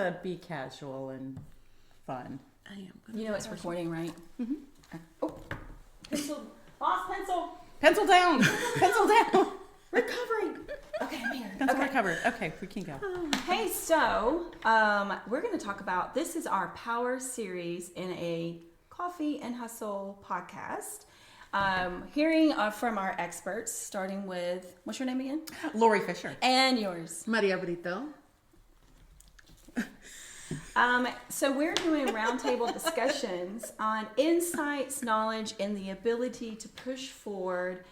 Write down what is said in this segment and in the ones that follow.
to be casual and fun. I am. You know it's recording, right? Mm-hmm. Oh, pencil, boss, pencil. Pencil down. Pencil down. Recovering. Okay, I'm here. Pencil Okay. recovered. Okay, we can go. Hey, so we're going to talk about, this is our Power series in a Coffee and Hustle podcast. Hearing from our experts, starting with, what's your name again? Lori Fisher. And yours. Maria Brito. So we're doing roundtable discussions on insights, knowledge, and the ability to push forward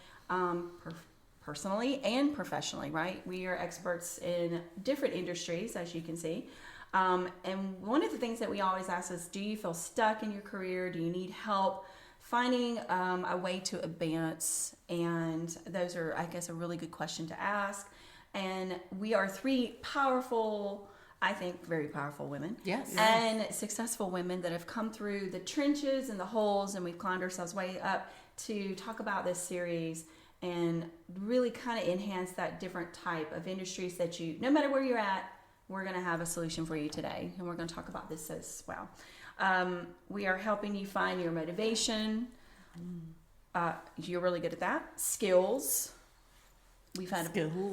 personally and professionally, right? We are experts in different industries, as you can see. And one of the things that we always ask is, do you feel stuck in your career? Do you need help finding a way to advance? And those are, I guess, a really good question to ask. And we are three powerful, I think, very powerful women. Yes. And successful women that have come through the trenches and the holes, and we've climbed ourselves way up to talk about this series and really kind of enhance that different type of industries that you, no matter where you're at, we're going to have a solution for you today. And we're going to talk about this as well. We are helping you find your motivation. You're really good at that. Skills. We've had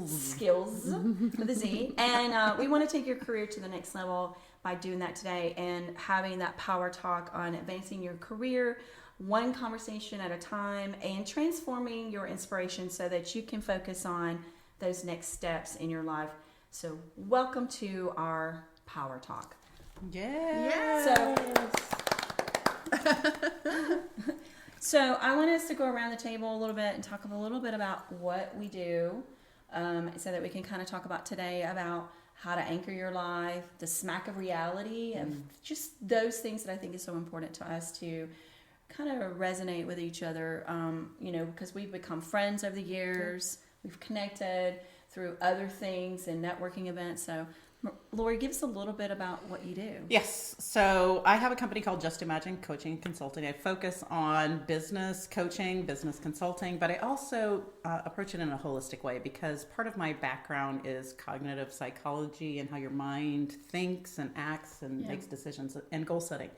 skills with a Z. And we want to take your career to the next level by doing that today and having that power talk on advancing your career, one conversation at a time, and transforming your inspiration so that you can focus on those next steps in your life. So welcome to our power talk. Yes. So I want us to go around the table a little bit and talk a little bit about what we do, so that we can kind of talk about today about how to anchor your life, the smack of reality, and just those things that I think is so important to us to kind of resonate with each other, because we've become friends over the years. We've connected through other things and networking events. So Lori, give us a little bit about what you do. Yes. So I have a company called Just Imagine Coaching and Consulting. I focus on business coaching, business consulting, but I also approach it in a holistic way because part of my background is cognitive psychology and how your mind thinks and acts and makes decisions and goal setting.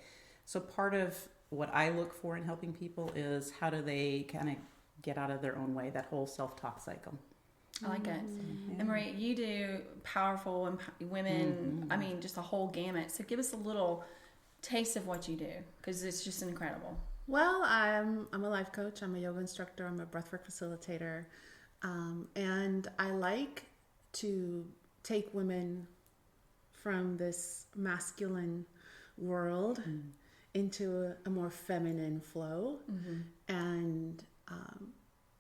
So part of what I look for in helping people is how do they kind of get out of their own way, that whole self-talk cycle. I like it. And Maria, you do powerful women, I mean, just a whole gamut. So give us a little taste of what you do, because it's just incredible. Well, I'm a life coach. I'm a yoga instructor. I'm a breathwork facilitator. And I like to take women from this masculine world into a more feminine flow.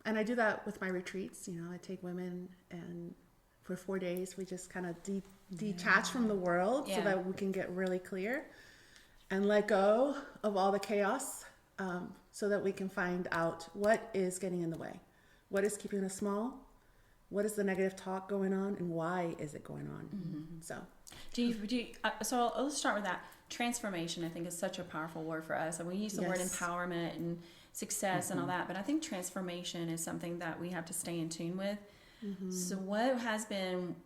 And I do that with my retreats. I take women and for 4 days, we just kind of detach from the world so that we can get really clear and let go of all the chaos, so that we can find out what is getting in the way, what is keeping us small, what is the negative talk going on, and why is it going on. So let's start with that. Transformation, I think, is such a powerful word for us. And we use the word empowerment and success and all that, but I think transformation is something that we have to stay in tune with. So what has been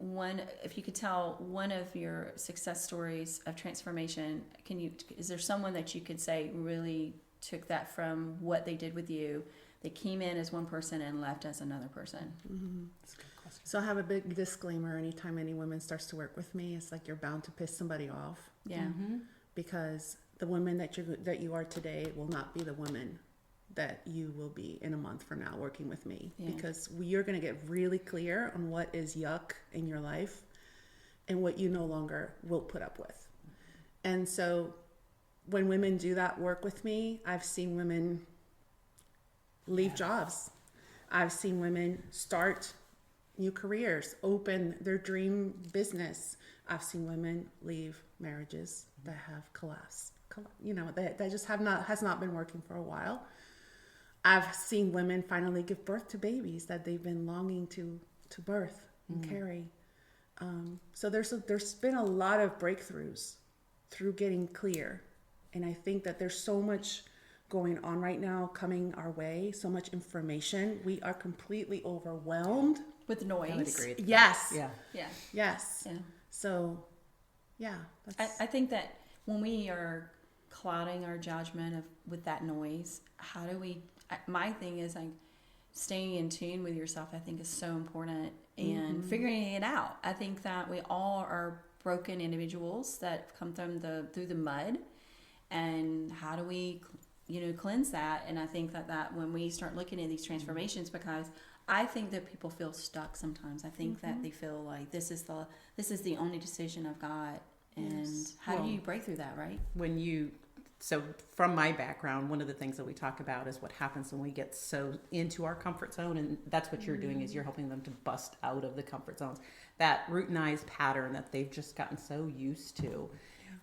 if you could tell one of your success stories of transformation, is there someone that you could say really took that from what they did with you? They came in as one person and left as another person. That's a good question. So I have a big disclaimer. Anytime any woman starts to work with me, it's like you're bound to piss somebody off. Yeah. Because the woman that you are today will not be the woman that you will be in a month from now working with me, because you're going to get really clear on what is yuck in your life and what you no longer will put up with. And so when women do that work with me, I've seen women leave jobs. I've seen women start new careers, open their dream business. I've seen women leave marriages that have collapsed, that just has not been working for a while. I've seen women finally give birth to babies that they've been longing to birth and carry. So there's been a lot of breakthroughs through getting clear. And I think that there's so much going on right now coming our way, so much information. We are completely overwhelmed. With noise. I would agree. Yes. Yeah. Yeah. Yes. Yeah. So Yeah. I think that when we are clouding our judgment with that noise, how do we, my thing is like staying in tune with yourself, I think is so important, and figuring it out. I think that we all are broken individuals that come through the mud, and how do we, cleanse that? And I think that when we start looking at these transformations, because I think that people feel stuck sometimes. I think that they feel like this is the only decision I've got. And how do you break through that, right? So from my background, one of the things that we talk about is what happens when we get so into our comfort zone, and that's what you're doing, is you're helping them to bust out of the comfort zones, that routinized pattern that they've just gotten so used to.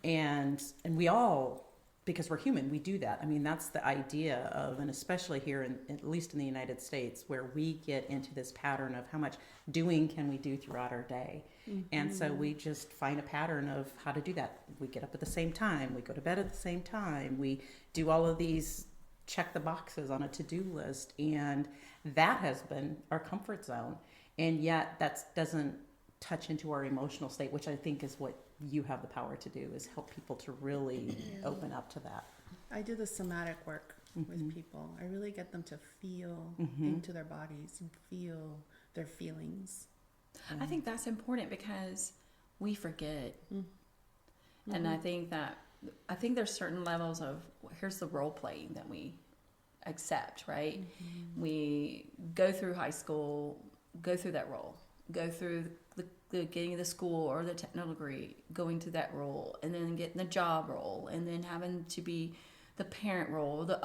And we all, because we're human, we do that. I mean, that's the idea of, and especially here, at least in the United States, where we get into this pattern of how much doing can we do throughout our day. And so we just find a pattern of how to do that. We get up at the same time. We go to bed at the same time. We do all of these check the boxes on a to-do list. And that has been our comfort zone. And yet that doesn't touch into our emotional state, which I think is what you have the power to do, is help people to really open up to that. I do the somatic work with people. I really get them to feel into their bodies and feel their feelings. I think that's important because we forget. And I think there's certain levels of, here's the role playing that we accept, right? We go through high school, go through that role, go through the getting the school or the technical degree, going to that role, and then getting the job role, and then having to be the parent role, the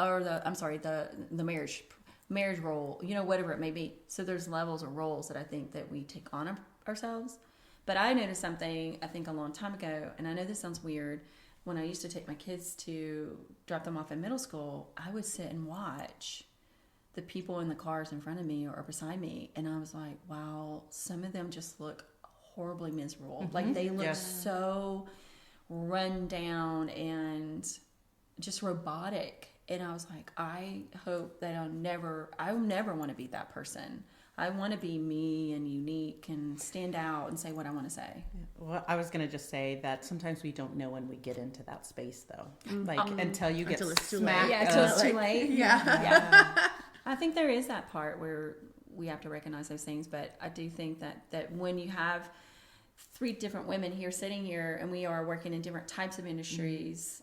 marriage role, whatever it may be. So there's levels of roles that I think that we take on ourselves. But I noticed something, I think a long time ago, and I know this sounds weird, when I used to take my kids to drop them off in middle school, I would sit and watch the people in the cars in front of me or beside me, and I was like, wow, some of them just look horribly miserable. Like they look so run down and just robotic. And I was like, I hope that I'll never want to be that person. I want to be me and unique and stand out and say what I want to say. Well, I was going to just say that sometimes we don't know when we get into that space, though. Until you get it's too smacked. late. Yeah, until it's too late. Yeah. I think there is that part where we have to recognize those things. But I do think that when you have 3 different women here sitting here and we are working in different types of industries,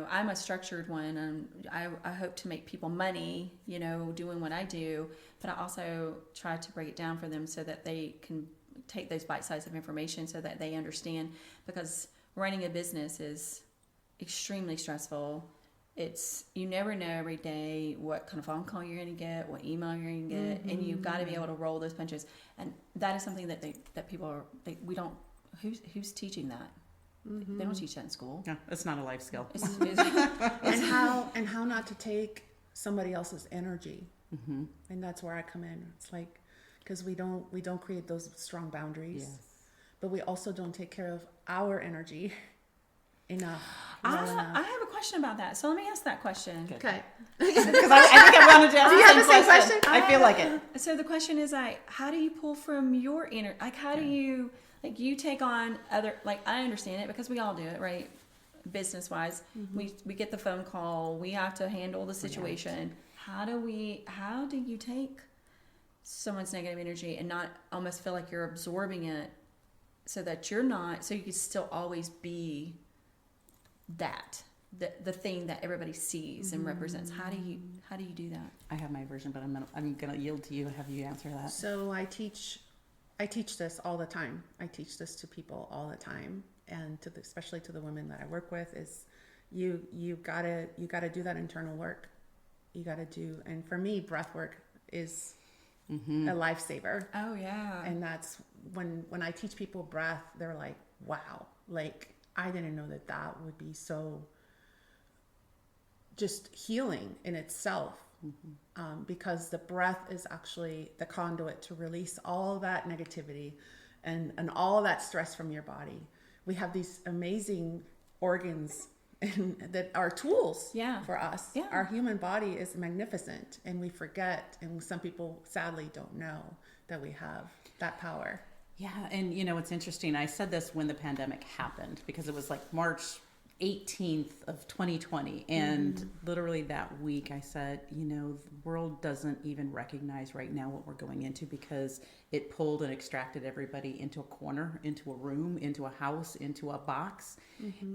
I'm a structured one, and I hope to make people money, doing what I do, but I also try to break it down for them so that they can take those bite sizes of information so that they understand, because running a business is extremely stressful. You never know every day what kind of phone call you're going to get, what email you're going to get, and you've got to be able to roll those punches. And that is something that people who's teaching that? They don't teach that in school. No, it's not a life skill. And how not to take somebody else's energy. And that's where I come in. It's like, because we don't create those strong boundaries, but we also don't take care of our energy enough. I have a question about that. So let me ask that question. Okay. Because I think I wanted to ask Do you have the same question? I feel like it. So the question is, how do you pull from your inner, how do you, you take on other, I understand it because we all do it, right? Business wise, we get the phone call, we have to handle the situation. How do you take someone's negative energy and not almost feel like you're absorbing it, so that you're not, so you can still always be the thing that everybody sees and represents? How do you do that? I have my version, but I'm gonna yield to you. Have you answer that? So I teach this all the time. I teach this to people all the time, and especially to the women that I work with, is you gotta do that internal work. You gotta do, and for me, breath work is a lifesaver. Oh yeah. And that's when I teach people breath, they're like, wow, I didn't know that would be so just healing in itself. Because the breath is actually the conduit to release all that negativity and all that stress from your body. We have these amazing organs that are tools for us. Yeah. Our human body is magnificent, and we forget, and some people sadly don't know that we have that power. Yeah, and it's interesting. I said this when the pandemic happened because it was like March 18th of 2020, and literally that week I said, the world doesn't even recognize right now what we're going into, because it pulled and extracted everybody into a corner, into a room, into a house, into a box.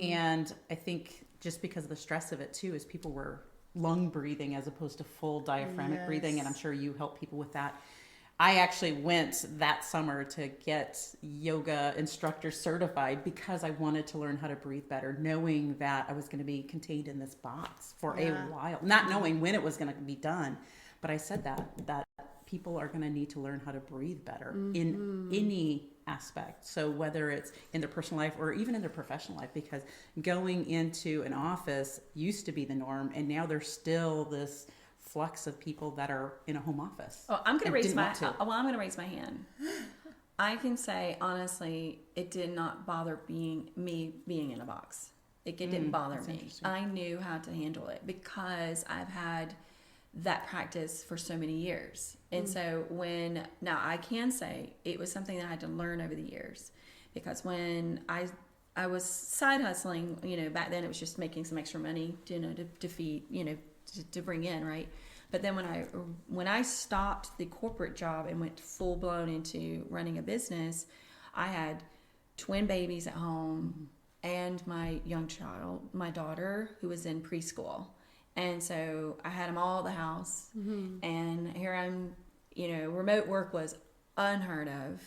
And I think just because of the stress of it too, is people were lung breathing as opposed to full diaphragmatic breathing, and I'm sure you help people with that. I actually went that summer to get yoga instructor certified because I wanted to learn how to breathe better, knowing that I was going to be contained in this box for a while, not knowing when it was going to be done. But I said that people are going to need to learn how to breathe better in any aspect. So whether it's in their personal life or even in their professional life, because going into an office used to be the norm, and now there's still this flux of people that are in a home office. Oh, I'm going to raise my hand. I can say honestly, it did not bother me being in a box. It didn't bother me. I knew how to handle it because I've had that practice for so many years. And so now I can say it was something that I had to learn over the years, because when I was side hustling, back then it was just making some extra money, to feed, to bring in, right? But then when I stopped the corporate job and went full blown into running a business, I had twin babies at home and my young child, my daughter, who was in preschool. And so I had them all at the house, and here I'm, remote work was unheard of,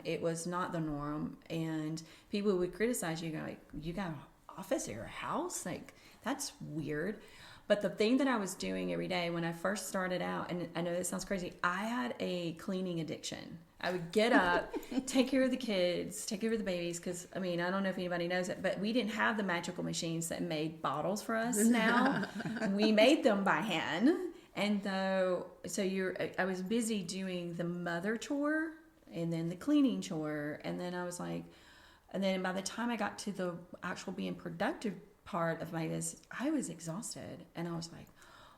it was not the norm, and people would criticize you, like, you got an office at your house? Like, that's weird. But the thing that I was doing every day when I first started out, and I know this sounds crazy, I had a cleaning addiction. I would get up, take care of the kids, take care of the babies, because, I don't know if anybody knows it, but we didn't have the magical machines that made bottles for us now. We made them by hand. And I was busy doing the mother chore and then the cleaning chore. And then and then by the time I got to the actual being productive part of my business, I was exhausted, and I was like,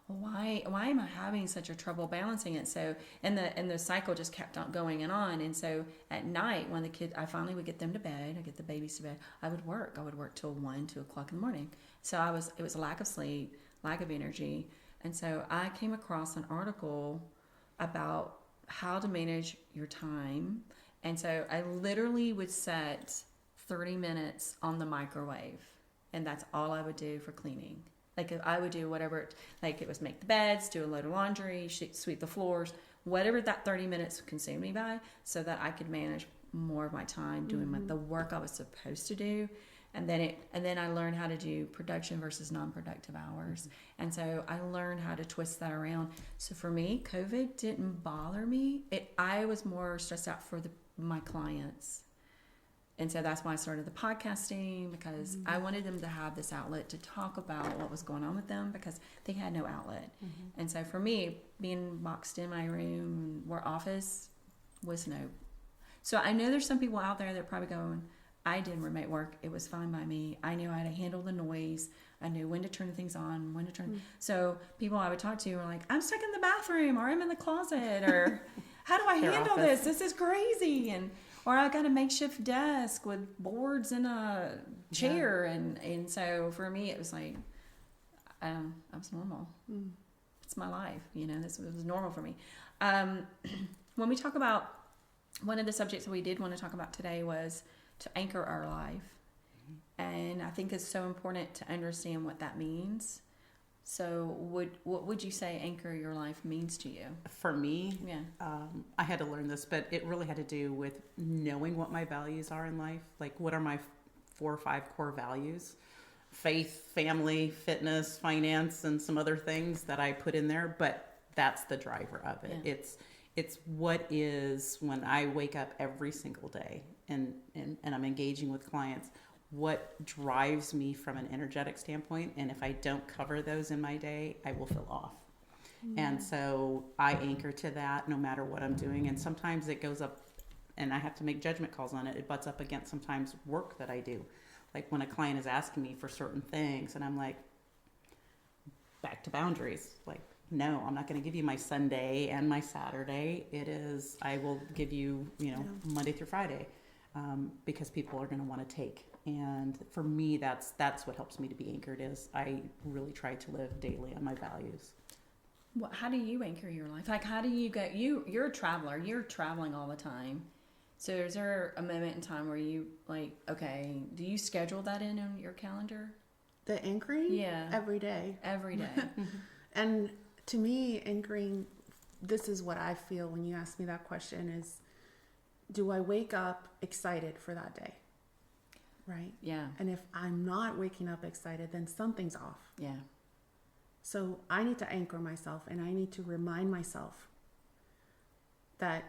why am I having such a trouble balancing it? So and the cycle just kept on going and so at night when I finally would get them to bed, I get the babies to bed, I would work till 2 o'clock in the morning. So it was a lack of sleep, lack of energy. And so I came across an article about how to manage your time, and so I literally would set 30 minutes on the microwave. And that's all I would do for cleaning. Like, if I would do whatever, like it was make the beds, do a load of laundry, sweep the floors, whatever that 30 minutes consumed me by, so that I could manage more of my time doing the work I was supposed to do. And then I learned how to do production versus non-productive hours. And so I learned how to twist that around. So for me, COVID didn't bother me. I was more stressed out for my clients. And so that's why I started the podcasting, because I wanted them to have this outlet to talk about what was going on with them, because they had no outlet. And so for me, being boxed in my room or office was no. So I know there's some people out there that are probably going, I did remote work. It was fine by me. I knew how to handle the noise. I knew when to turn things on, when to turn. So people I would talk to were like, I'm stuck in the bathroom, or I'm in the closet, or how do I handle this? This is crazy. Or I got a makeshift desk with boards and a chair. And so for me, it was like, I was normal. It's my life. This was normal for me. When we talk about, one of the subjects that we did want to talk about today was to anchor our life. And I think it's so important to understand what that means. So what would you say anchor your life means to you? For me, I had to learn this, but it really had to do with knowing what my values are in life. Like, what are my 4 or 5 core values? Faith, family, fitness, finance, and some other things that I put in there, but that's the driver of it. Yeah. It's what is, when I wake up every single day and I'm engaging with clients, what drives me from an energetic standpoint. And if I don't cover those in my day, I will feel off. And so I anchor to that no matter what I'm doing. And sometimes it goes up and I have to make judgment calls on it. It butts up against sometimes work that I do. Like when a client is asking me for certain things and I'm like, back to boundaries. Like, no, I'm not going to give you my Sunday and my Saturday. I will give you, Monday through Friday, because people are going to want to take. And for me, that's what helps me to be anchored. Is I really try to live daily on my values. How do you anchor your life? Like, how do you go? You're a traveler. You're traveling all the time. So is there a moment in time where you like, okay, do you schedule that in on your calendar? The anchoring? Yeah. Every day. Every day. And to me, anchoring, this is what I feel when you ask me that question is, do I wake up excited for that day? Right? Yeah. And if I'm not waking up excited, then something's off. Yeah. So I need to anchor myself, and I need to remind myself that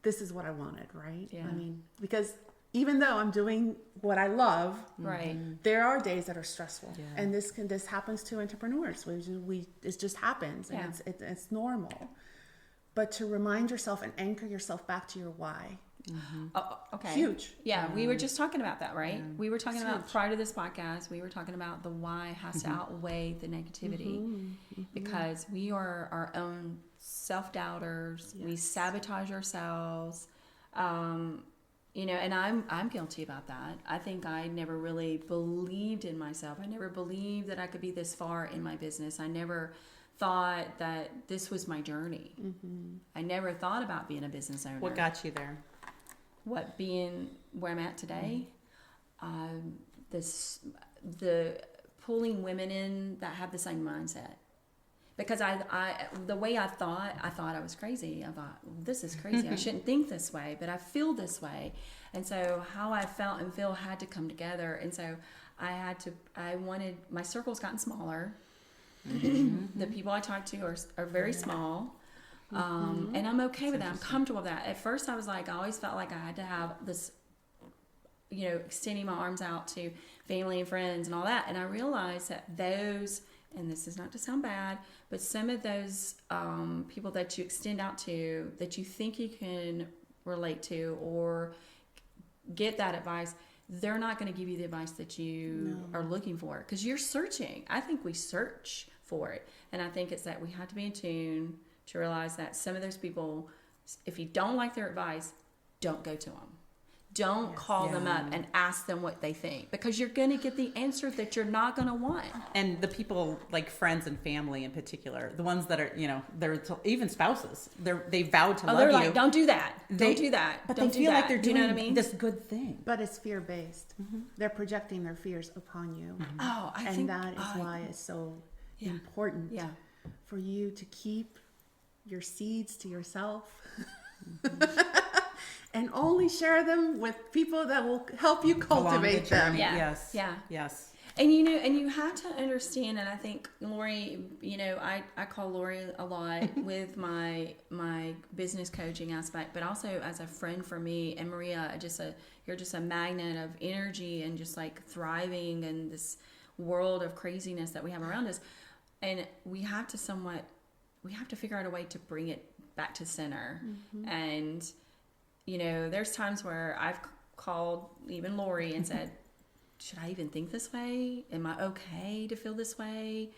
this is what I wanted, right? Yeah. I mean, because even though I'm doing what I love, Right. there are days that are stressful, Yeah. and this happens to entrepreneurs. It just happens, and Yeah. it's normal. But to remind yourself and anchor yourself back to your why, Oh, okay. huge. Yeah, we were just talking about that, right? We were talking about Huge. prior to this podcast, we were talking about the why has to outweigh the negativity because we are our own self-doubters. We Yes. sabotage ourselves. And I'm guilty about that. I think I never really believed in myself. I never believed that I could be this far in my business. I never thought that this was my journey. I never thought about being a business owner. What got you there? What being where I'm at today, the pulling women in that have the same mindset. Because I the way I thought I was crazy. I thought, this is crazy. I shouldn't think this way, but I feel this way. And so how I felt and feel had to come together. And so my circle's gotten smaller. The people I talk to are very small. And I'm okay with that. I'm comfortable with that. At first I was like, I always felt like I had to have this, extending my arms out to family and friends and all that. And I realized that and this is not to sound bad, but some of those people that you extend out to, that you think you can relate to or get that advice, they're not going to give you the advice that you are looking for because you're searching. I think we search for it. And I think it's that we have to be in tune to realize that some of those people, if you don't like their advice, don't go to them. Don't call them up and ask them what they think because you're going to get the answer that you're not going to want. And the people like friends and family in particular, the ones that are, they're even spouses, they vow to love they're you. like, don't do that. Don't do that. But Don't they do feel that. like they're Do you doing know what I mean? this good thing. But it's fear-based. They're projecting their fears upon you. Oh, I And think that is why it's so important for you to keep your seeds to yourself and only share them with people that will help you cultivate them. Yeah. Yes. Yeah. Yes. And you have to understand, and I think Lori, I call Lori a lot with my business coaching aspect, but also as a friend for me, and Maria, you're just a magnet of energy and just like thriving in this world of craziness that we have around us. And we have to figure out a way to bring it back to center. And there's times where I've called even Lori and said, should I even think this way? Am I okay to feel this way?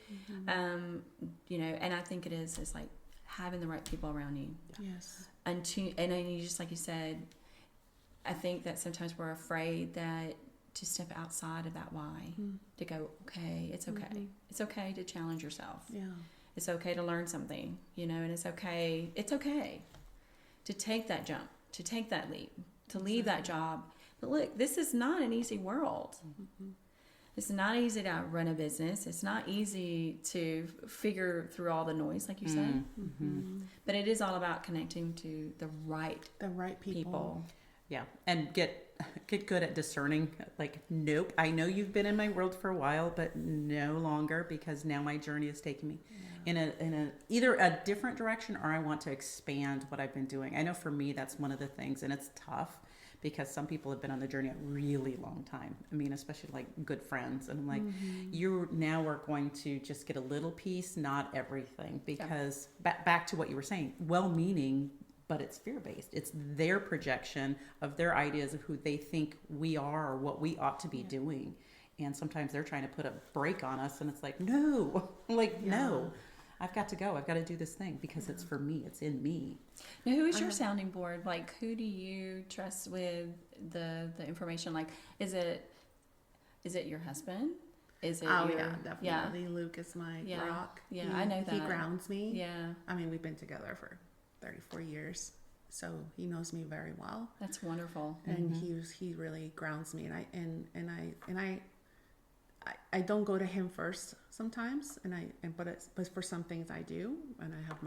And I think it's like having the right people around you. Yes. And then you just, like you said, I think that sometimes we're afraid that to step outside of that why, to go, okay, it's okay. It's okay to challenge yourself. Yeah. It's okay to learn something, and it's okay to take that jump, to take that leap, to leave that job. But look, this is not an easy world. It's not easy to run a business. It's not easy to figure through all the noise, like you said. But it is all about connecting to the right people. Yeah. And get good at discerning, like, nope, I know you've been in my world for a while, but no longer, because now my journey is taking me in a either a different direction, or I want to expand what I've been doing. I know for me, that's one of the things, and it's tough because some people have been on the journey a really long time. I mean, especially like good friends. And I'm like, you now are going to just get a little piece, not everything, because back to what you were saying, well-meaning, but it's fear-based. It's their projection of their ideas of who they think we are or what we ought to be doing. And sometimes they're trying to put a brake on us, and it's like, no, no. I've got to go. I've got to do this thing because it's for me. It's in me. Now, who is your sounding board? Like, who do you trust with the information? Like, is it your husband? Is it Oh, your, yeah, definitely. Luke is my rock. Yeah, I know that. He grounds me. Yeah. I mean, we've been together for 34 years, so he knows me very well. That's wonderful. And he really grounds me, and I don't go to him first sometimes, but for some things I do, and I have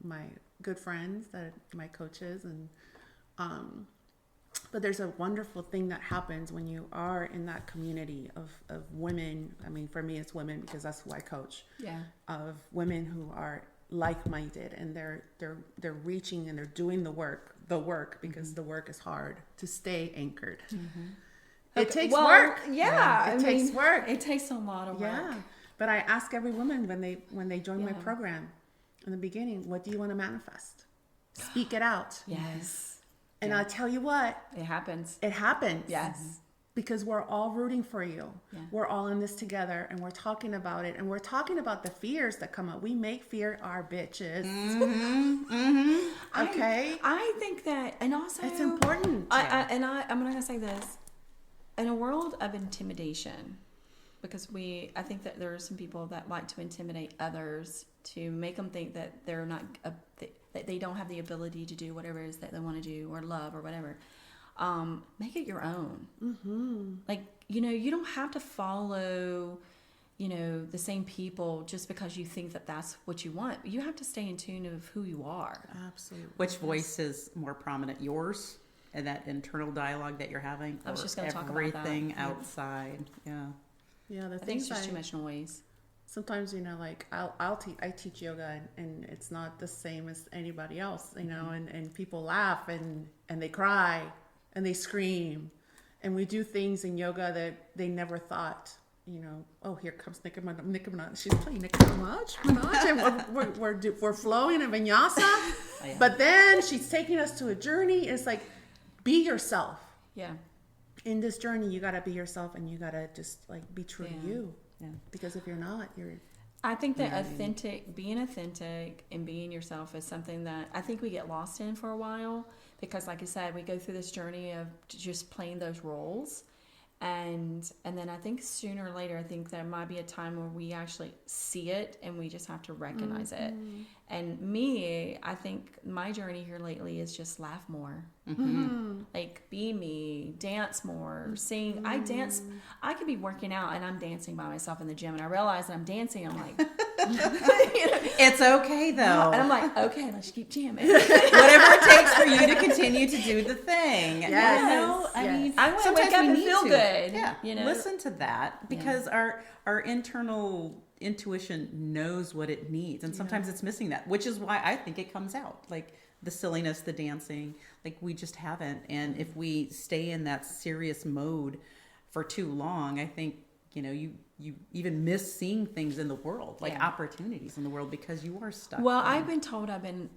my good friends that my coaches, and but there's a wonderful thing that happens when you are in that community of women. I mean, for me, it's women because that's who I coach. Yeah. Of women who are like-minded, and they're reaching and they're doing the work because the work is hard to stay anchored. It takes work. Yeah. It takes work. It takes a lot of work. Yeah. But I ask every woman when they join my program in the beginning, what do you want to manifest? Speak it out. Yes. And I'll tell you what. It happens. It happens. Yes. Because we're all rooting for you. Yeah. We're all in this together, and we're talking about it, and we're talking about the fears that come up. We make fear our bitches. Okay. I think that, and also it's important. I'm going to say this: in a world of intimidation, because I think that there are some people that like to intimidate others to make them think that they're not, that they don't have the ability to do whatever it is that they want to do or love or whatever. Make it your own. Like, you don't have to follow, the same people just because you think that that's what you want. You have to stay in tune of who you are. Absolutely. Which voice is more prominent, yours and that internal dialogue that you're having? I was just going to talk about that. Everything outside. Yeah. Yeah. I think it's just too much noise. Sometimes, like I teach yoga, and it's not the same as anybody else, and people laugh and they cry and they scream, and we do things in yoga that they never thought, oh, here comes Nicki Minaj. She's playing Nicki Minaj, and we're flowing in vinyasa, but then she's taking us to a journey. It's like, be yourself. Yeah. In this journey, you got to be yourself, and you got to just be true to you. Yeah. Because if you're not, I think that being authentic and being yourself is something that I think we get lost in for a while, because like I said, we go through this journey of just playing those roles. And then I think sooner or later, I think there might be a time where we actually see it and we just have to recognize it. And me, I think my journey here lately is just laugh more. Like, be me, dance more, sing. I dance. I could be working out and I'm dancing by myself in the gym, and I realize that I'm dancing. I'm like, it's okay though. And I'm like, okay, let's keep jamming. Whatever it takes for you to continue to do the thing. Yes. I mean, I want to wake up and feel good. Yeah. Listen to that, because our internal intuition knows what it needs, and sometimes it's missing that, which is why I think it comes out, like the silliness, the dancing, like we just haven't. And if we stay in that serious mode for too long, I think you even miss seeing things in the world, like opportunities in the world, because you are stuck. Well, I've been told, when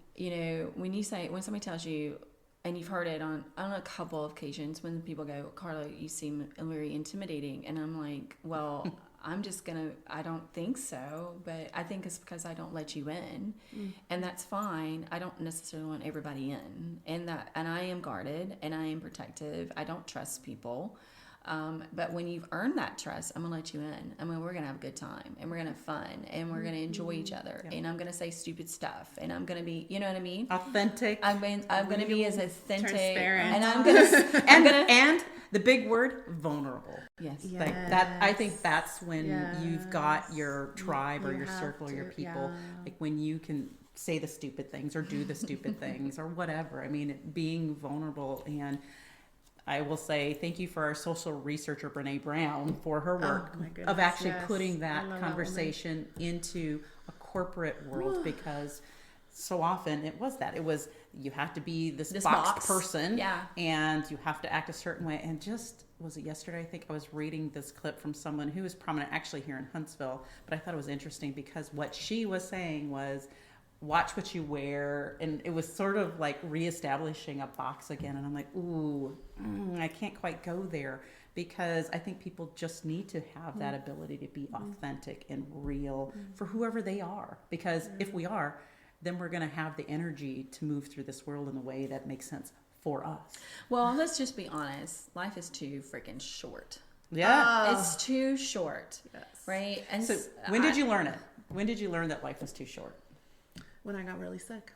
somebody tells you, and you've heard it on a couple of occasions, when people go, Carla, you seem very intimidating. And I'm like, well, I don't think so, but I think it's because I don't let you in. And that's fine. I don't necessarily want everybody in. And I am guarded and I am protective. I don't trust people. But when you've earned that trust, I'm going to let you in. I mean, we're going to have a good time, and we're going to have fun, and we're going to enjoy each other. And I'm going to say stupid stuff, and I'm going to be, you know what I mean? Authentic. I'm going to be as authentic. Transparent. And I'm going to, and the big word, vulnerable. Yes. Like that, I think that's when you've got your tribe or your circle, or your people. Like when you can say the stupid things or do the stupid things or whatever. I mean, being vulnerable. And I will say thank you for our social researcher, Brene Brown, for her work of actually putting that conversation into a corporate world, because so often it was you have to be this box person, and you have to act a certain way. And just, was it yesterday? I think I was reading this clip from someone who is prominent actually here in Huntsville, but I thought it was interesting because what she was saying was, watch what you wear. And it was sort of like reestablishing a box again. And I'm like, ooh, I can't quite go there, because I think people just need to have that ability to be authentic and real for whoever they are. Because if we are, then we're going to have the energy to move through this world in a way that makes sense for us. Well, let's just be honest. Life is too freaking short. Yeah. It's too short. Yes. Right? And So when did you learn it? When did you learn that life was too short? When I got really sick.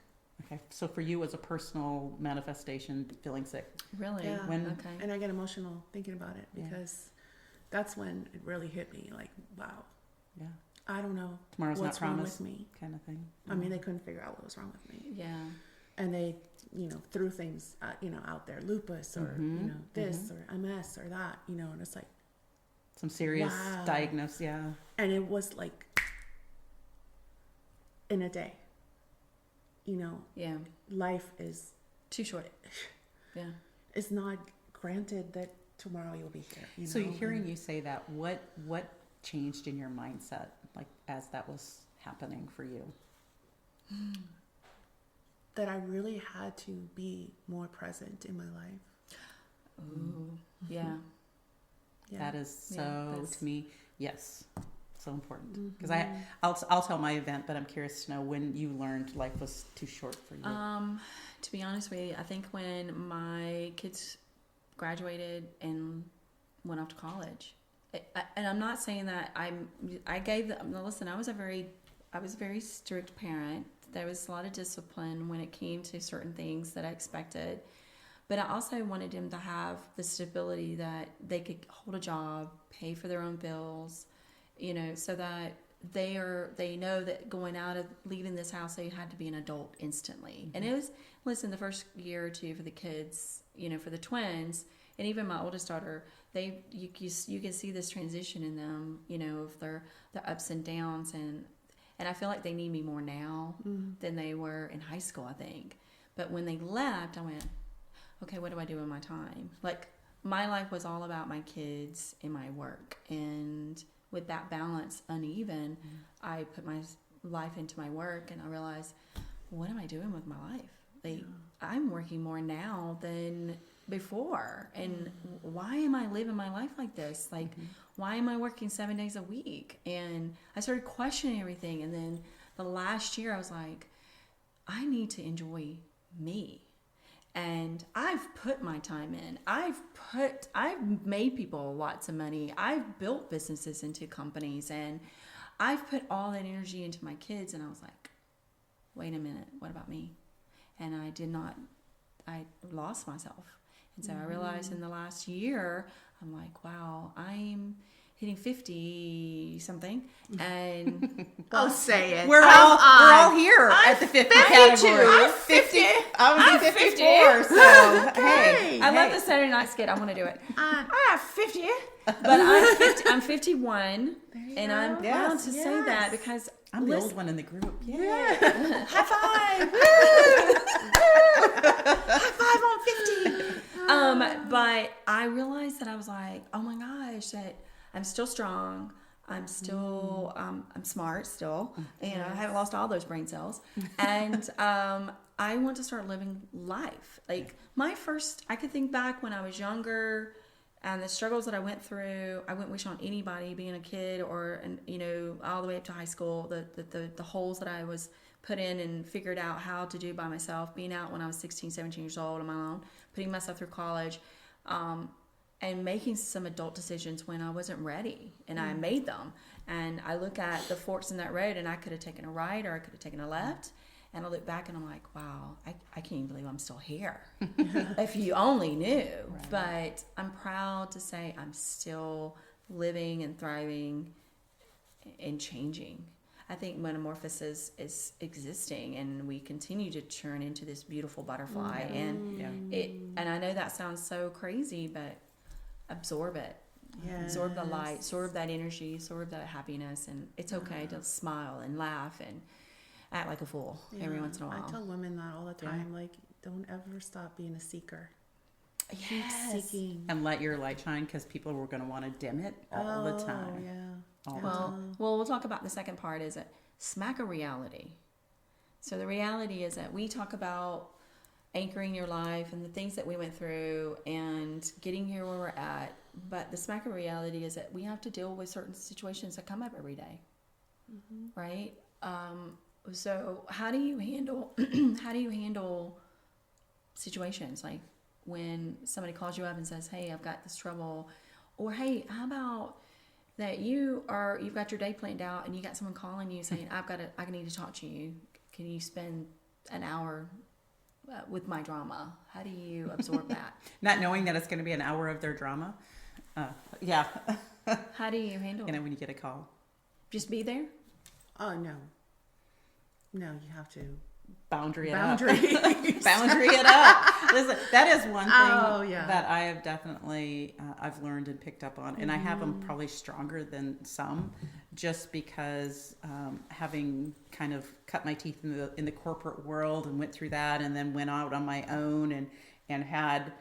Okay. So for you, as a personal manifestation, feeling sick. Really? Yeah. Okay. And I get emotional thinking about it because that's when it really hit me. Like, wow. Yeah. I don't know Tomorrow's what's not wrong promised, with me. kind of thing. I mean, they couldn't figure out what was wrong with me. Yeah. And they, threw things, out there, lupus or, this or MS or that, and it's like. Some serious Wow. diagnosis, yeah. And it was like in a day, Yeah. life is Too short. Yeah. it's not granted that tomorrow you'll be here. So hearing you say that, what changed in your mindset, like as that was happening for you? That I really had to be more present in my life. Ooh. Yeah. Yeah. That is so, that's- to me, yes, so important. Because I'll tell my event, but I'm curious to know when you learned life was too short for you. To be honest with you, I think when my kids graduated and went off to college, and I'm not saying that I gave them. Listen, I was a very strict parent. There was a lot of discipline when it came to certain things that I expected. But I also wanted them to have the stability that they could hold a job, pay for their own bills, so that they know that leaving this house, they had to be an adult instantly. And it was, listen, the first year or two for the kids, for the twins, and even my oldest daughter, you can see this transition in them, of their ups and downs, and I feel like they need me more now than they were in high school, I think. But when they left, I went, okay, what do I do with my time? Like, my life was all about my kids and my work. And with that balance uneven, I put my life into my work, and I realized, what am I doing with my life? Like, I'm working more now than before. And why am I living my life like this? Like, why am I working 7 days a week? And I started questioning everything. And then the last year, I was like, I need to enjoy me. And I've put my time in. I've made people lots of money. I've built businesses into companies, and I've put all that energy into my kids. And I was like, wait a minute, what about me? And I lost myself. And so I realized in the last year, I'm like, wow, I'm hitting 50 something, and I'll say it. We're all here at the 50 category. I'm 50. I'm 54. So hey, I love the Saturday night skit. I want to do it. I'm 50. But I'm 51, and I'm proud Yes. to say that because I'm the old one in the group. Yeah. high five. High five on 50. But I realized that I was like, oh my gosh, that I'm still strong. I'm still, I'm smart still. And I haven't lost all those brain cells. And I want to start living life. Like I could think back when I was younger and the struggles that I went through. I wouldn't wish on anybody being a kid or, all the way up to high school, the holes that I was put in and figured out how to do by myself, being out when I was 16, 17 years old on my own, putting myself through college, and making some adult decisions when I wasn't ready, and I made them. And I look at the forks in that road, and I could have taken a right or I could have taken a left. And I look back and I'm like, wow, I can't even believe I'm still here. If you only knew. Right. But I'm proud to say I'm still living and thriving and changing. I think metamorphosis is existing, and we continue to turn into this beautiful butterfly. And I know that sounds so crazy, but absorb it. Yes. Absorb the light, absorb that energy, absorb that happiness, and it's okay to smile and laugh and act like a fool every once in a while. I tell women that all the time, like, don't ever stop being a seeker. Yes. Keep seeking. And let your light shine, because people were going to want to dim it all the time. Yeah. Well, we'll talk about the second part, is it smack a reality. So the reality is that we talk about anchoring your life and the things that we went through and getting here where we're at. But the smack of reality is that we have to deal with certain situations that come up every day, right? So how do you handle situations like when somebody calls you up and says, "Hey, I've got this trouble," or "Hey, how about that you've got your day planned out and you got someone calling you saying, I need to talk to you. Can you spend an hour with my drama?" How do you absorb that? Not knowing that it's going to be an hour of their drama. Yeah. How do you handle it? When you get a call. Just be there? Oh, no. No, you have to. Boundary it Boundary. up. Boundary it up. Listen, that is one thing yeah. that I have definitely, I've learned and picked up on. And I have them probably stronger than some, just because having kind of cut my teeth in the corporate world and went through that, and then went out on my own and had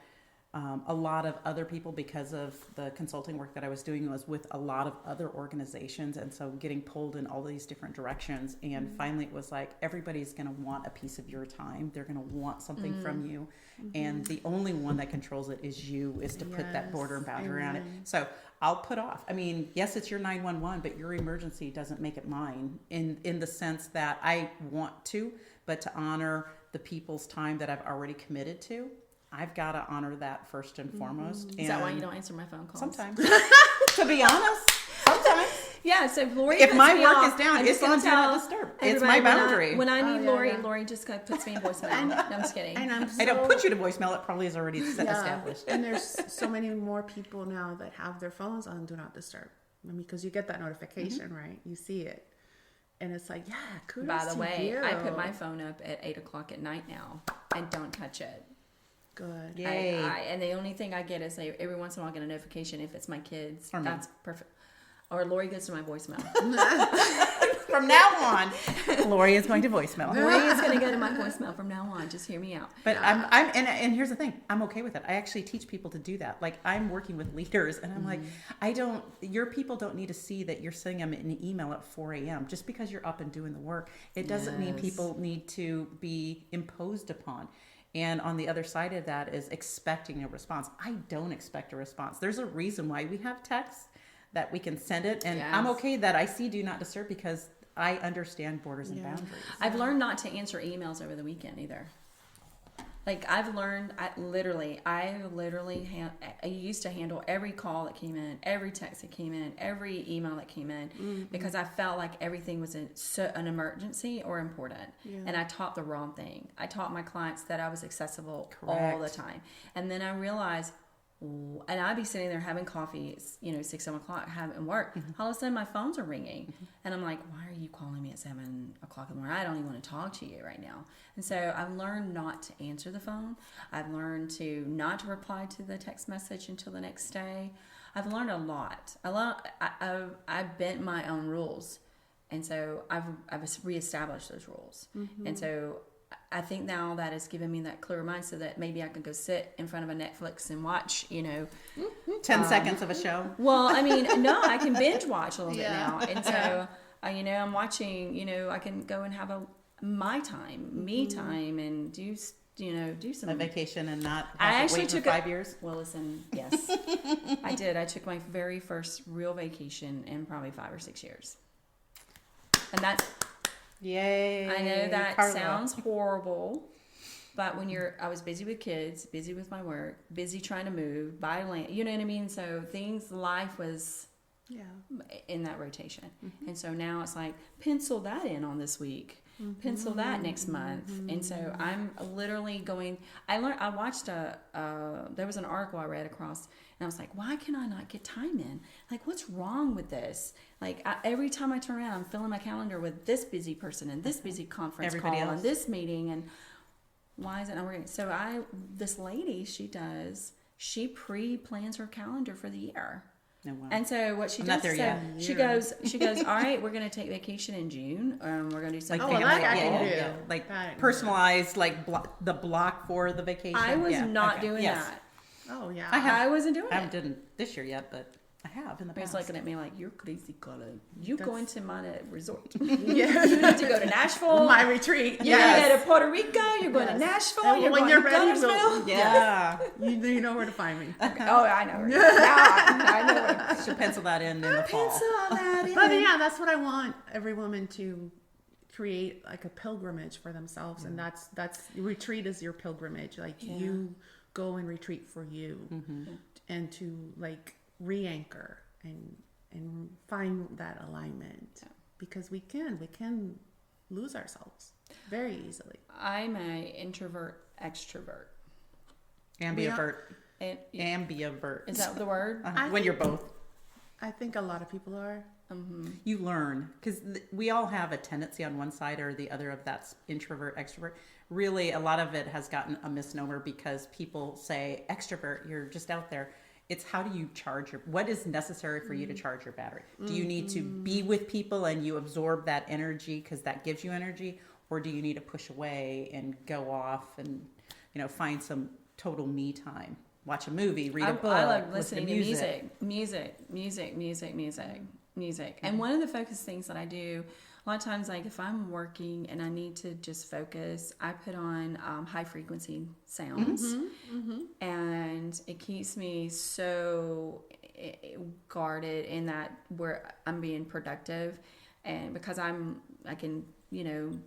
a lot of other people, because of the consulting work that I was doing was with a lot of other organizations, and so getting pulled in all these different directions. And finally it was like, everybody's going to want a piece of your time. They're going to want something from you, and the only one that controls it is you, is to put that border and boundary around it. So I'll put off. I mean, yes, it's your 911, but your emergency doesn't make it mine, in the sense that I want to, but to honor the people's time that I've already committed to, I've got to honor that first and foremost. Is that why you don't answer my phone calls? Sometimes. To be honest, sometimes. Yeah, so Lori, If my puts me work off, is down, I'm it's just gonna on Do Not tell Disturb. It's everybody my boundary. When I need Lori, yeah. Lori just puts me in voicemail. No, I'm just kidding. And I don't put you to voicemail. It probably is already established. And there's so many more people now that have their phones on Do Not Disturb. I mean, because you get that notification, right? You see it. And it's like, yeah, kudos By the to way, you. I put my phone up at 8:00 at night now and don't touch it. Good. Yay. And the only thing I get is every once in a while I get a notification if it's my kids. Or me. That's perfect. Or Lori goes to my voicemail. From now on, Lori is going to voicemail. Lori is going to go to my voicemail from now on. Just hear me out. But and here's the thing, I'm okay with it. I actually teach people to do that. Like, I'm working with leaders, and I'm like, your people don't need to see that you're sending them an email at 4 a.m. Just because you're up and doing the work, it doesn't mean people need to be imposed upon. And on the other side of that is expecting a response. I don't expect a response. There's a reason why we have text, that we can send it. And I'm okay that I see Do Not Disturb, because I understand borders and boundaries. I've learned not to answer emails over the weekend either. Like, I've learned, I used to handle every call that came in, every text that came in, every email that came in, because I felt like everything was an emergency or important. Yeah. And I taught the wrong thing. I taught my clients that I was accessible all the time. And then I realized, and I'd be sitting there having coffee, 6, 7 o'clock, having work. All of a sudden my phones are ringing. And I'm like, why are you calling me at 7 o'clock in the morning? I don't even want to talk to you right now. And so I've learned not to answer the phone. I've learned not to reply to the text message until the next day. I've learned a lot. I've bent my own rules. And so I've reestablished those rules. And so I think now that has given me that clearer mind, so that maybe I can go sit in front of a Netflix and watch, 10 seconds of a show. Well, I mean, no, I can binge watch a little bit now. And so, I'm watching, I can go and have me time, and do some a vacation and not I have to actually wait took for 5 years. Well, listen, yes, I did. I took my very first real vacation in probably 5 or 6 years. And that's, Yay. I know that Carla. sounds horrible, but I was busy with kids, busy with my work, busy trying to move, buy land, you know what I mean? So life was in that rotation. And so now it's like, pencil that in on this week, pencil that next month. And so I'm literally going, I watched there was an article I read across, and I was like, why can I not get time in? Like, what's wrong with this? Like, every time I turn around, I'm filling my calendar with this busy person and this busy conference Everybody call else. and this meeting, and why is it not working? So this lady, she pre-plans her calendar for the year. Oh, wow. And so what she I'm does, not there so yet. she goes, all right, we're going to take vacation in June. We're going to do something. well, that I can do. Like That- personalized, like the block for the vacation. I was not doing Yes. that. Oh, yeah. I wasn't doing I it. didn't this year yet, but I have in the He's past. looking at me like, you're crazy, Carla. You That's- going to my resort. Yeah. You need to go to Nashville. My retreat. You're Yes. going to Puerto Rico. You're going to Yes. Nashville. And You're when going you're to ready, we'll- Gunnersville. Yeah. You know where to find me. Oh, I know. Now I know what Should pencil that in the fall. pencil that in. But yeah, that's what I want every woman to create, like a pilgrimage for themselves. And that's retreat is your pilgrimage. Like you go and retreat for you and to like re-anchor and find that alignment because we can lose ourselves very easily. I'm a introvert extrovert. Ambivert. And Ambivert. is that the word? When you're both. I think a lot of people are. You learn because we all have a tendency on one side or the other of that introvert extrovert. Really, a lot of it has gotten a misnomer because people say extrovert, you're just out there. It's how do you charge what is necessary for you to charge your battery? Do you need to be with people and you absorb that energy because that gives you energy, or do you need to push away and go off and find some total me time? Watch a movie, read a book. I love listen listening to music. And one of the focus things that I do, a lot of times, like if I'm working and I need to just focus, I put on high frequency sounds, and it keeps me so guarded in that where I'm being productive, and because I can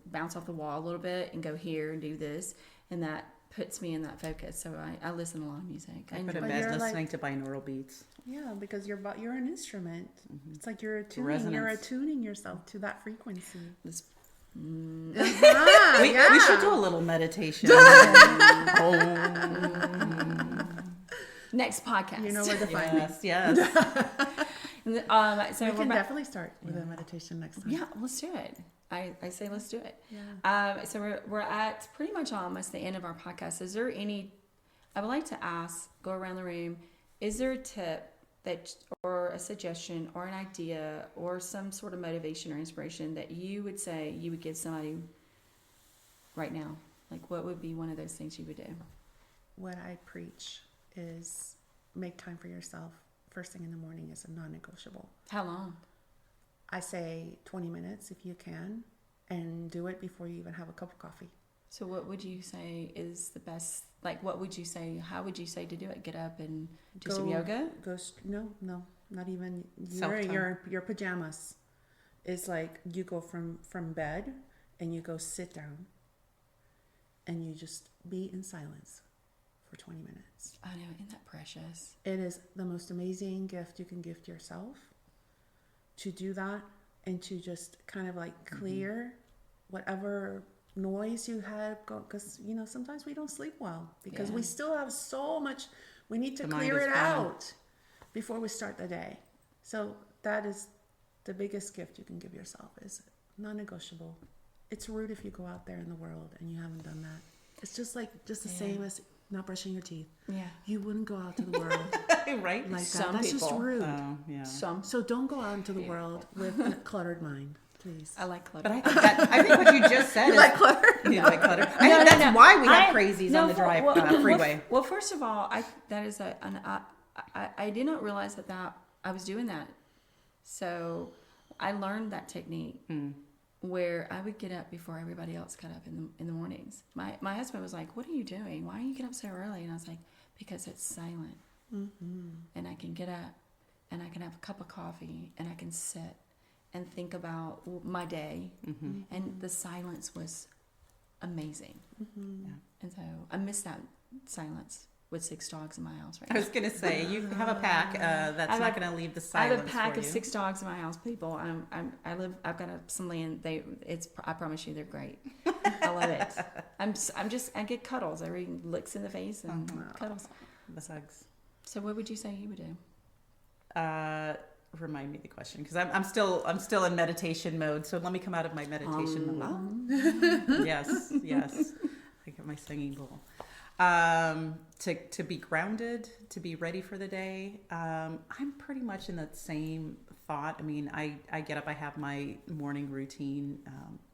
bounce off the wall a little bit and go here and do this, and that puts me in that focus. So I listen to a lot of music. I put in bed listening to binaural beats. Yeah, because you're an instrument. It's like you're attuning yourself to that frequency. This We we should do a little meditation. Next podcast. You know where to find me. Yes. So We can we're definitely start with a meditation next time. Yeah, let's do it. I say let's do it. Yeah. So we're at pretty much almost the end of our podcast. Is there any? I would like to ask, go around the room. Is there a tip or a suggestion, or an idea, or some sort of motivation or inspiration that you would say you would give somebody right now? Like, what would be one of those things you would do? What I preach is make time for yourself. First thing in the morning is a non-negotiable. How long? I say 20 minutes if you can, and do it before you even have a cup of coffee. So what would you say is the best, like what would you say, how would you say to do it? Get up and do some yoga? No, not even. Self-time. Your pajamas is like you go from bed and you go sit down and you just be in silence for 20 minutes. I know, isn't that precious? It is the most amazing gift you can gift yourself, to do that and to just kind of like clear whatever noise you had, because sometimes we don't sleep well because we still have so much we need to clear it out before we start the day. So that is the biggest gift you can give yourself, is non-negotiable. It's rude if you go out there in the world and you haven't done that. It's just the same as not brushing your teeth. Yeah. You wouldn't go out to the world Right? like Some that. That's just people. rude. Oh, yeah. So don't go out into the world with a cluttered mind, please. I like clutter. But I think what you just said is like clutter? you like clutter. I think that's why we have crazies on the freeway. Well, first of all, I did not realize that I was doing that. So I learned that technique where I would get up before everybody else got up in the mornings. My husband was like, "What are you doing? Why are you getting up so early?" And I was like, "Because it's silent, and I can get up and I can have a cup of coffee and I can sit and think about my day." And the silence was amazing. Yeah. And so I miss that silence with 6 dogs in my house right I now. was gonna say you have a pack that's not gonna leave the silence. I have a pack for of you. 6 dogs in my house, people. I've got some land. I promise you, they're great. I love it. I get cuddles. Every licks in the face and cuddles. The hugs. So what would you say you would do? Remind me the question, because I'm still in meditation mode. So let me come out of my meditation mode. Yes. I get my singing bowl. To be grounded, to be ready for the day. I'm pretty much in that same thought. I mean, I get up, I have my morning routine,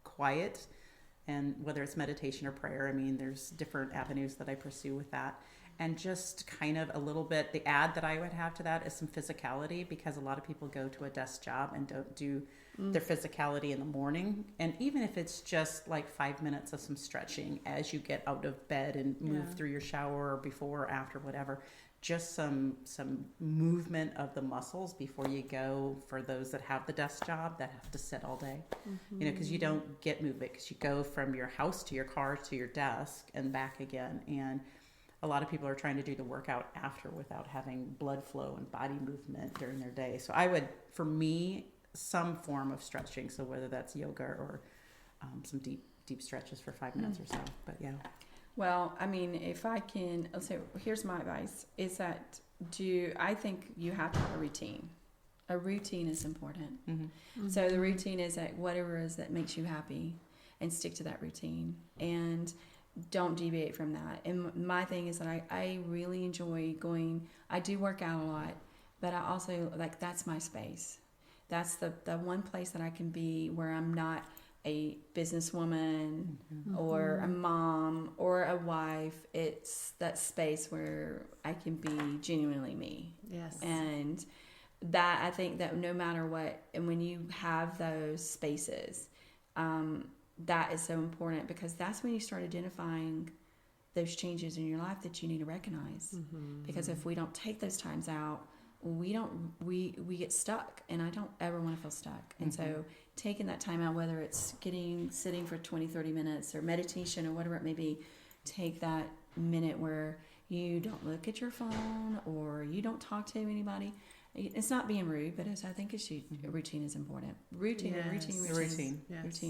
quiet, and whether it's meditation or prayer, I mean, there's different avenues that I pursue with that. and just kind of a little bit, the add that I would have to that is some physicality, because a lot of people go to a desk job and don't do their physicality in the morning. And even if it's just like 5 minutes of some stretching as you get out of bed and move through your shower, or before or after, whatever, just some movement of the muscles before you go, for those that have the desk job that have to sit all day. You know, because you don't get movement, because you go from your house to your car to your desk and back again. And a lot of people are trying to do the workout after without having blood flow and body movement during their day. So I would, for me, some form of stretching. So whether that's yoga or some deep stretches for 5 minutes or so. But yeah. Well, I mean, if I can, let's say, here's my advice, is that I think you have to have a routine. A routine is important. So the routine is that whatever it is that makes you happy, and stick to that routine, and don't deviate from that. And my thing is that I really enjoy going, I do work out a lot, but I also, like, that's my space. That's the one place that I can be where I'm not a businesswoman or a mom or a wife. It's that space where I can be genuinely me. Yes. And that, I think that no matter what, and when you have those spaces, that is so important, because that's when you start identifying those changes in your life that you need to recognize. Because if we don't take those times out, we get stuck, and I don't ever want to feel stuck. And so taking that time out, whether it's sitting for 20-30 minutes or meditation or whatever it may be, take that minute where you don't look at your phone or you don't talk to anybody. It's not being rude, but I think routine is important. Routine. Yes.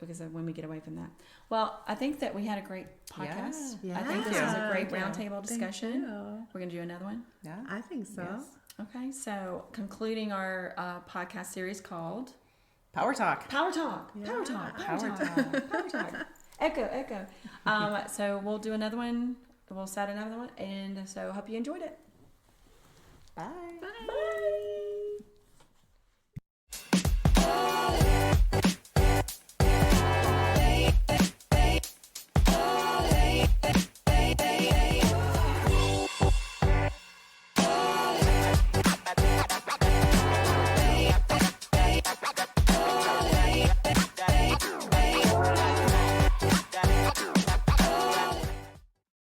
Because of when we get away from that. Well, I think that we had a great podcast. Yeah. I think this was a great Thank you. roundtable discussion. Thank We're going to do another one. Yeah. I think so. Yes. Okay, so concluding our podcast series called Power Talk. Power Talk. Yeah. Power Talk. Power Power Talk. Echo. So we'll do another one. We'll set another one. And so hope you enjoyed it. Bye. Bye.